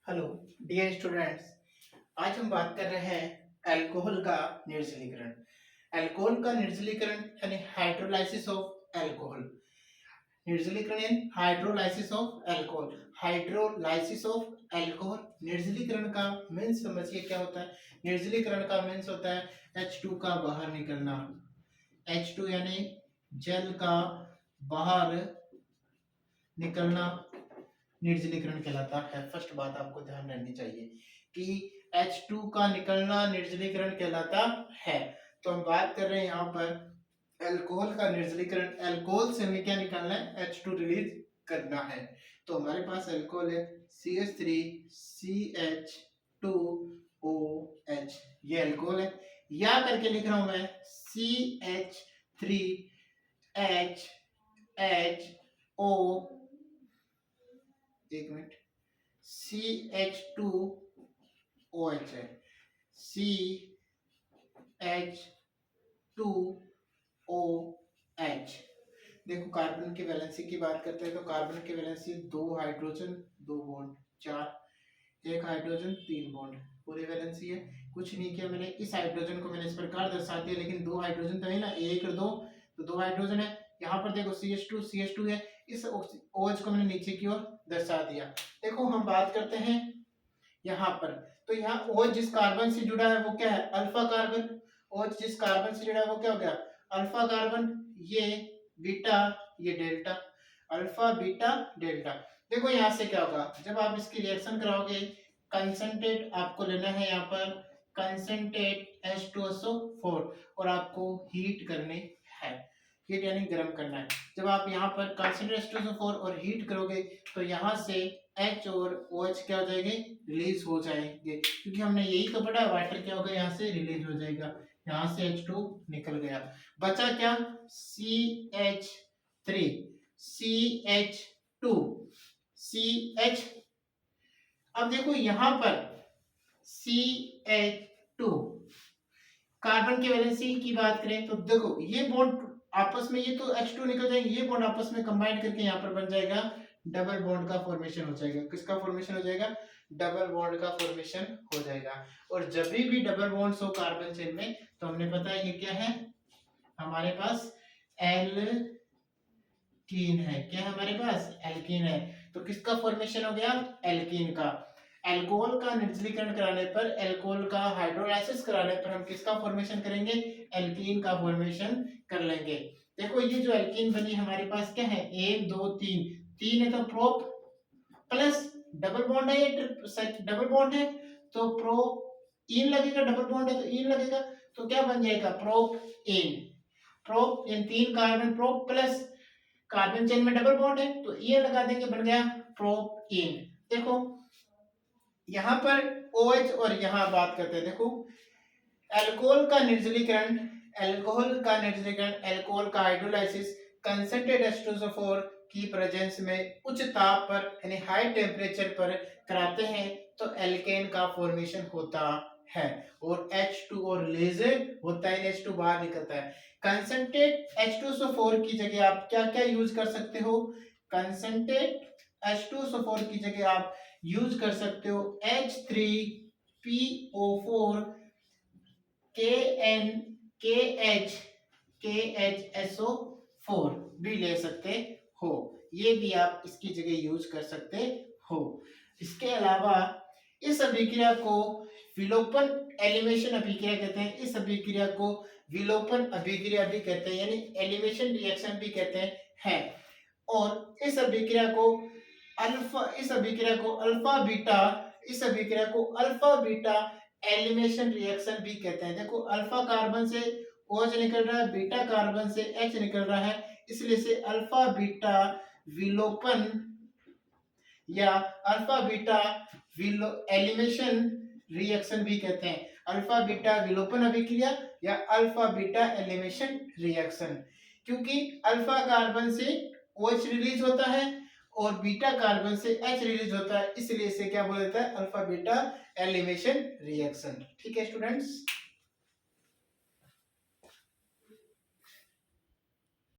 Hello dear students. आज हम बात कर रहे हैं अल्कोहल का निर्जलीकरण। अल्कोहल का निर्जलीकरण यानी हाइड्रोलाइसिस ऑफ अल्कोहल। निर्जलीकरण यानी hydrolysis of alcohol. Hydrolysis of alcohol निर्जलीकरण का मीन्स समझिए क्या होता है। निर्जलीकरण का मीन्स होता है H2 का बाहर निकलना। H2 यानी जल का बाहर निकलना निर्जलीकरण कहलाता है। फर्स्ट बात आपको ध्यान रखनी चाहिए कि H2 का निकलना निर्जलीकरण कहलाता है। तो हम बात कर रहे हैं यहाँ पर अल्कोहल का निर्जलीकरण। अल्कोहल से हमें क्या निकालना है, H2 रिलीज करना है। तो हमारे पास अल्कोहल है CH3CH2OH, ये अल्कोहल है। या करके लिख रहा हूं मैं CH3HHO, एक मिनट, CH2OH है, CH2OH। देखो कार्बन की वैलेंसी की बात करते हैं तो कार्बन की valency 2 hydrogen 2 bond 4, 1 hydrogen 3 bond, पूरी वैलेंसी है। कुछ नहीं किया मैंने, इस हाइड्रोजन को मैंने इस प्रकार दर्शा दिया, लेकिन 2 हाइड्रोजन तो है ना, 1 और 2 तो 2 हाइड्रोजन है। यहाँ पर देखो CH2 है, इस OH को मैंने नीचे की ओर दर्शा दिया। देखो हम बात करते हैं यहाँ पर, तो यहाँ OH जिस कार्बन से जुड़ा है वो क्या है, अल्फा कार्बन। OH जिस कार्बन से जुड़ा है वो क्या हो गया, अल्फा कार्बन। ये बीटा, ये डेल्टा, अल्फा बीटा डेल्टा। देखो यहाँ से क्या होगा, जब आप इसकी रिएक्शन कराओगे, कंसंट्रेट आपको लेना है यहाँ पर कंसंट्रेट H2SO4 और आपको हीट करने है। हीट यानी गर्म करना है। जब आप यहाँ पर कंसंट्रेट H2SO4 और हीट करोगे तो यहाँ से H और OH क्या हो जाएंगे, रिलीज हो जाएंगे, क्योंकि हमने यही तो पढ़ा, वाटर क्या होगा, यहाँ से रिलीज हो जाएगा। यहाँ से H2 निकल गया, बचा क्या, CH3 CH2 CH। अब देखो यहाँ पर CH2 कार्बन की वैलेंसी की बात करें तो देखो ये बॉन्ड आपस में, ये तो H2 निकल जाएंगे, ये बॉन्ड आपस में कंबाइन करके यहाँ पर बन जाएगा डबल बॉन्ड का फॉर्मेशन हो जाएगा। किसका फॉर्मेशन हो जाएगा, डबल बॉन्ड का फॉर्मेशन हो जाएगा। और जब भी डबल बॉन्ड्स हो कार्बन चेन में तो हमने पता है ये क्या है, हमारे पास एल्कीन है। क्या है हमारे पास, एल्कीन है। तो किसका फॉर्मेशन हो गया, एल्कीन का। अल्कोहल का निर्जलीकरण कराने पर, अल्कोहल का हाइड्रोलाइसिस कराने पर हम किसका फॉर्मेशन करेंगे, एल्कीन का फॉर्मेशन कर लेंगे। देखो ये जो एल्कीन बनी हमारे पास क्या है, 1 2 3, 3 है तो प्रोप प्लस डबल बॉन्ड है, ये डबल बॉन्ड है तो प्रो इन लगेगा, डबल बॉन्ड है तो इन लगेगा, तो क्या बन जाएगा, प्रोप इन। प्रोप इन 3 carbon prop plus carbon chain में डबल बॉन्ड है तो ये लगा देंगे, बन गया प्रोप इन। देखो यहाँ पर OH और यहाँ बात करते हैं, देखो अल्कोहल का निर्जलीकरण, अल्कोहल का निर्जलीकरण, अल्कोहल का हाइड्रोलाइसिस कंसंट्रेट H2SO4 की प्रेजेंस में उच्च ताप पर यानी हाई टेम्परेचर पर कराते हैं तो एल्केन का फॉर्मेशन होता है और H2 और रिलीज होता है, H2 बाहर निकलता है। कंसंट्रेट H2SO4 की जगह आप क्या क्या यूज कर सकते हो, कंसंट्रेट H2SO4 की जगह आप यूज कर सकते हो H3PO4 KN KH KHSO4 भी ले सकते हो, ये भी आप इसकी जगह यूज कर सकते हो। इसके अलावा इस अभिक्रिया को विलोपन एलिमिनेशन अभिक्रिया कहते हैं। इस अभिक्रिया को विलोपन अभिक्रिया भी कहते हैं, यानी एलिमिनेशन रिएक्शन भी कहते हैं। और इस अभिक्रिया को अल्फा बीटा एलिमिनेशन रिएक्शन भी कहते हैं। देखो अल्फा कार्बन से OH निकल रहा है, बीटा कार्बन से H निकल रहा है, इसलिए से अल्फा बीटा विलोपन या अल्फा बीटा एलिमिनेशन रिएक्शन भी कहते हैं। अल्फा बीटा विलोपन अभिक्रिया या अल्फा बीटा एलिमिनेशन रिएक्शन, क्योंकि अल्फा कार्बन से OH रिलीज होता है और बीटा कार्बन से H रिलीज होता है, इसलिए इसे क्या बोला जाता है, अल्फा बीटा एलिमिनेशन रिएक्शन। ठीक है स्टूडेंट्स।